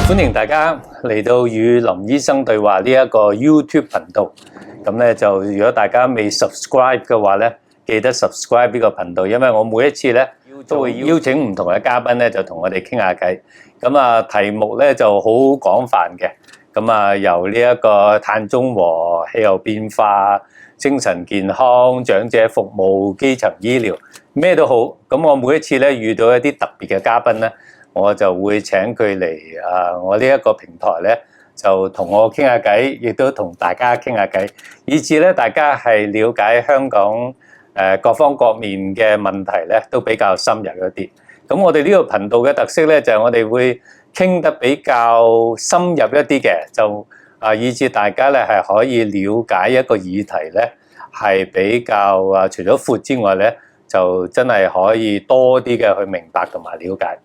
歡迎大家嚟到與林醫生對話呢一個 YouTube 頻道。咁咧就如果大家未 subscribe 嘅話咧，記得 subscribe 呢個頻道，因為我每一次咧都會邀請唔同嘅嘉賓咧，就同我哋傾下偈。咁啊題目咧就好廣泛嘅。咁啊由呢一個碳中和、氣候變化、精神健康、長者服務、基層醫療，咩都好。咁我每一次咧遇到一啲特別嘅嘉賓咧，我就會請佢嚟我呢一個平台咧，就同我傾下偈，亦都同大家傾下偈，以至咧大家係了解香港各方各面嘅問題咧，都比較深入一啲。咁我哋呢個頻道嘅特色咧，就係我哋會傾得比較深入一啲嘅，就以至大家咧係可以了解一個議題咧，係比較除咗闊之外咧，就真係可以多啲嘅去明白同埋了解。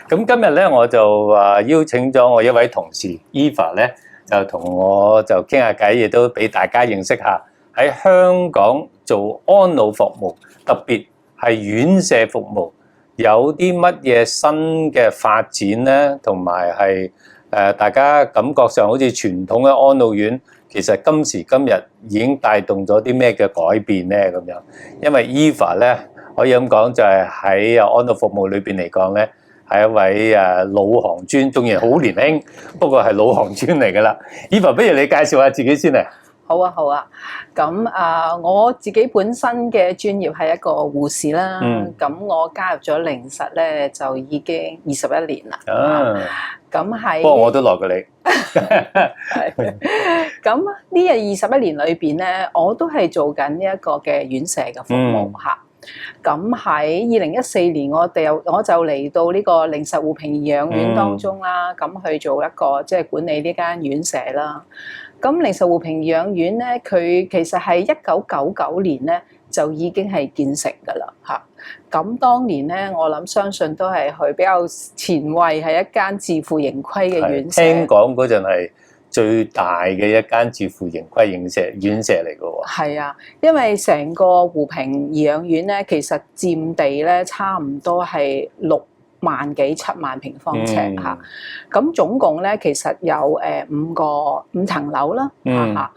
咁今日咧，我就邀請咗我一位同事 Eva 咧，就同我就傾下偈，亦都俾大家認識下喺香港做安老服務，特別係院舍服務有啲乜嘢新嘅發展咧，同埋係大家感覺上好似傳統嘅安老院，其實今時今日已經帶動咗啲咩嘅改變咧咁樣。因為 Eva 咧可以咁講，就係喺安老服務裏邊嚟講咧，係一位老行專，縱然好年輕，不過係老行專嚟㗎啦。Eva，不如你介紹下自己先啊。好啊，好啊。咁我自己本身嘅專業係一個護士啦。咁我加入咗靈實咧，就已經21年啦。咁係。不過我都耐過你。係。咁呢21年裏邊咧，我都係做緊呢一個嘅院舍嘅服務嚇。咁喺2014年，我就嚟到呢個靈實護平養院當中啦，咁去做一個即係管理呢間院舍啦。咁靈實護平養院咧，佢其實係1999年咧就已經係建成㗎啦嚇。咁當年咧，我諗相信都係佢比較前衛，係一間自負盈虧嘅院舍。聽講嗰陣係最大嘅一間自負盈虧院舍嚟㗎喎。係啊，因為成個護平養院咧，其實佔地咧差唔多係6萬幾7萬平方尺嚇。咁總共咧其實有5層樓啦嚇。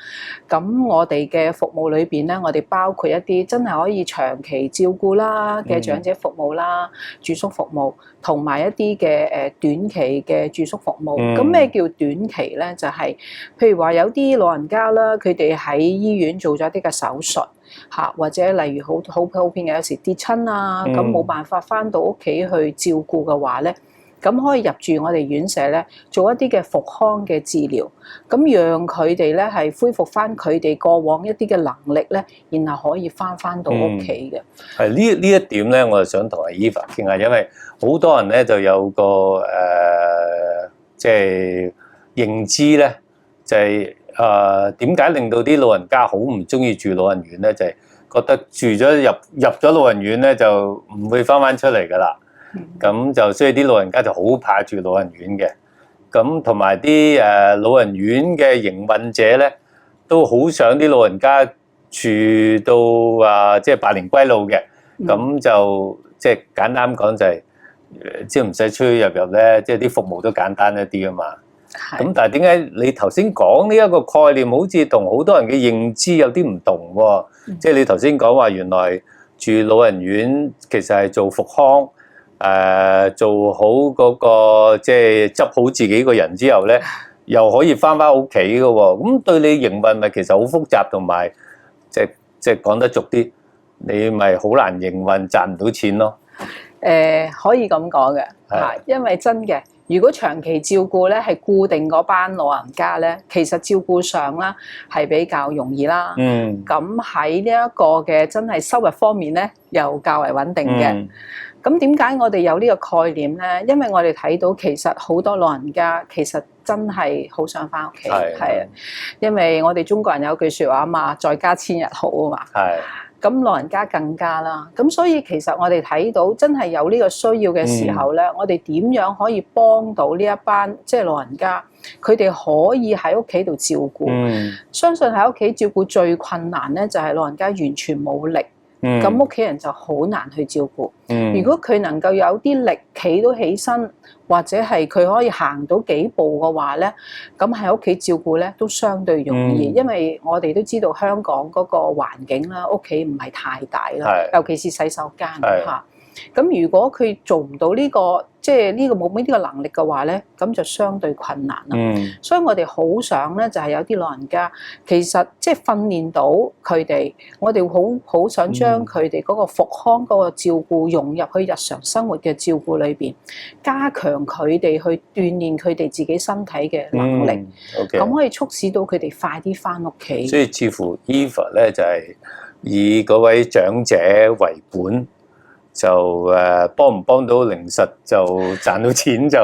咁我哋嘅服務裏邊咧，我哋包括一啲真係可以長期照顧啦嘅長者服務啦、住宿服務，同埋一啲嘅短期嘅住宿服務。咁咩叫短期咧？就係譬如話有啲老人家啦，佢哋喺醫院做咗一啲嘅手術嚇，或者例如好普遍嘅有時跌親啊，咁冇辦法返到屋企去照顧嘅話咧，咁可以入住我哋院舍咧，做一啲嘅復康嘅治療，咁讓佢哋咧係恢復返佢哋過往一啲嘅能力咧，然後可以返到屋企嘅。係呢一點咧，我就想同阿 Eva 傾下，因為好多人咧就有個即係認知咧，就係點解令到啲老人家好唔中意住老人院咧？就係覺得住咗入咗老人院咧，就唔會返出嚟㗎啦。咁就所以啲老人家就好怕住老人院嘅。咁同埋啲老人院嘅營運者咧，都好想啲老人家住到即係百年歸老嘅。咁就即係簡單講就係即係唔使出出入入咧，即係啲服務都簡單一啲啊嘛。咁但係點解你頭先講呢一個概念好似同好多人嘅認知有啲唔同喎？即係你頭先講話原來住老人院其實係做復康，做好嗰個即係執好自己個人之後咧，又可以返屋企嘅喎。咁對你營運咪其實好複雜，同埋即係講得俗啲，你咪好難營運，賺唔到錢咯。可以咁講嘅嚇，因為真嘅。如果長期照顧咧，係固定嗰班老人家咧，其實照顧上啦係比較容易啦。咁喺呢一個嘅真係收入方面咧，又較為穩定嘅。咁點解我哋有呢個概念咧？因為我哋睇到其實好多老人家其實真係好想返屋企，係啊，因為我哋中國人有句説話啊嘛，在家千日好啊嘛。咁老人家更加啦，咁所以其實我哋睇到真係有呢個需要嘅時候咧，我哋點樣可以幫到呢一班即係老人家，佢哋可以喺屋企度照顧。相信喺屋企照顧最困難咧，就係老人家完全冇力咁屋企人就好難去照顧。如果佢能夠有啲力企到起身，或者係佢可以行到幾步嘅話咧，咁喺屋企照顧咧都相對容易，因為我哋都知道香港嗰個環境啦，屋企唔係太大啦，尤其是洗手間嚇。咁如果佢做唔到呢個，即係呢個冇呢個能力嘅話咧，咁就相對困難啦。所以我哋好想咧，就係有啲老人家，其實即係訓練到佢哋，我哋好想將佢哋嗰個復康嗰個照顧融入去日常生活嘅照顧裏邊，加強佢哋去鍛鍊佢哋自己身體嘅能力，咁可以促使到佢哋快啲返屋企。所以似乎 Eva 咧就係以嗰位長者為本。就幫唔幫到靈實就賺到錢就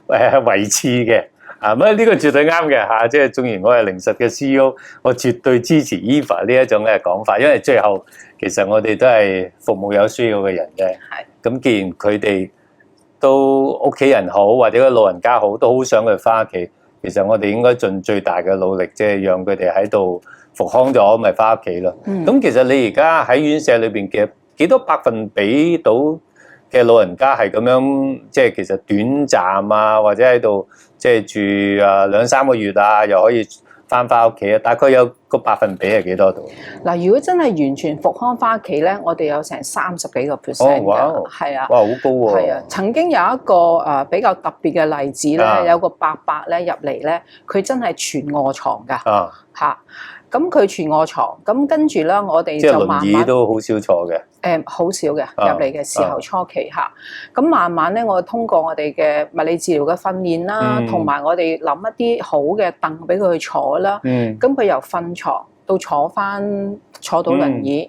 維持嘅啊！咁呢個絕對啱嘅嚇，即係縱然我係靈實嘅 CEO，我絕對支持 Eva 呢一種嘅講法，因為最後其實我哋都係服務有需要嘅人嘅。咁既然佢哋都屋企人好或者個老人家好，都好想佢翻屋企，其實我哋應該盡最大嘅努力，即係讓佢哋喺度復康咗，咪翻屋企咯。咁其實你而家喺院舍裏邊嘅幾多百分比到嘅老人家係咁樣，即係其實短暫啊，或者喺度即係住2-3個月啊，又可以翻屋企啊？大概有個百分比係幾多度？嗱，如果真係完全復康翻屋企咧，我哋有成30幾個 percent 㗎，係啊，哇，好高喎！係啊，曾經有一個比較特別嘅例子咧，有個伯伯咧入嚟咧，佢真係全臥床㗎，嚇。咁佢全臥床，咁跟住咧，我哋就慢慢即係輪椅都好少坐嘅。好少嘅入嚟嘅時候初期嚇，咁慢慢咧，我通過我哋嘅物理治療嘅訓練啦，同埋我哋諗一啲好嘅凳俾佢去坐啦，咁佢由瞓床到坐到輪椅，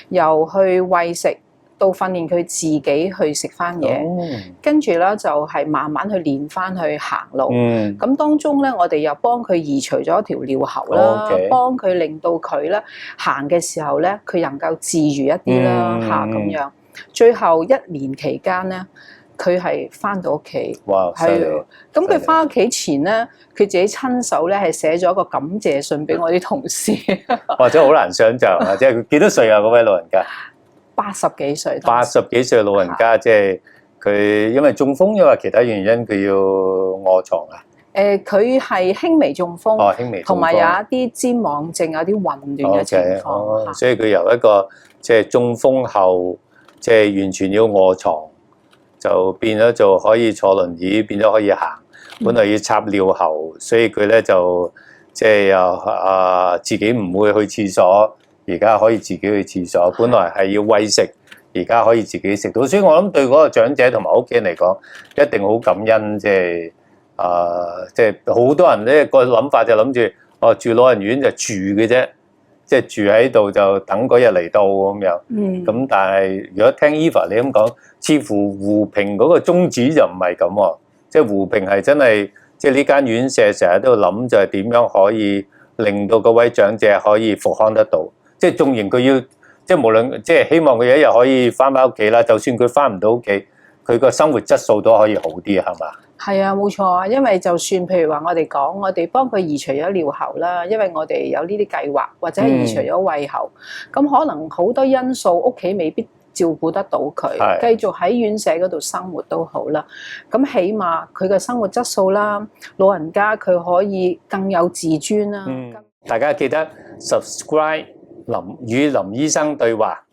由去餵食到訓練佢自己去食翻嘢，跟住咧就係慢慢去練翻去行路。咁當中咧，我哋又幫佢移除咗條尿喉啦，幫佢令到佢咧行嘅時候咧，佢能夠自如一啲啦嚇咁樣。最後1年期間咧，佢係翻到屋企。哇！係。咁佢翻屋企前咧，佢自己親手咧係寫咗一個感謝信俾我啲同事。或者好難想像啊！即係佢幾多歲啊？嗰位老人家？80幾歲。80幾歲嘅老人家，即係佢因為中風，因為其他原因佢要臥床啊？佢係輕微中風，輕微中風，同埋有一啲谵妄症，有啲混亂嘅情況。所以佢由一個即係中風後，即係完全要臥床，就變咗就可以坐輪椅，變咗可以行。本來要插尿喉，所以佢咧就即係又自己唔會去廁所。而家可以自己去廁所，本來係要餵食，而家可以自己食到，所以我諗對嗰個長者同埋屋企人嚟講，一定好感恩，即係好多人咧個諗法就諗住，住老人院就住嘅啫，即係住喺度就等嗰日嚟到咁樣。咁但係如果聽 Eva 你咁講，似乎湖平嗰個宗旨就唔係咁喎，即係湖平係真係，即係呢間院舍成日都諗就係點樣可以令到嗰位長者可以復康得到。即係縱然佢要，即係無論即係希望佢一日可以翻屋企啦，就算佢翻唔到屋企，佢個生活質素都可以好啲，係嘛？係啊，冇錯啊，因為就算譬如話我哋講，我哋幫佢移除咗尿喉啦，因為我哋有呢啲計劃，或者係移除咗胃喉，咁可能好多因素屋企未必照顧得到佢，繼續喺院舍嗰度生活都好啦。咁起碼佢嘅生活質素啦，老人家佢可以更有自尊啦。大家記得 subscribe。與林醫生對話。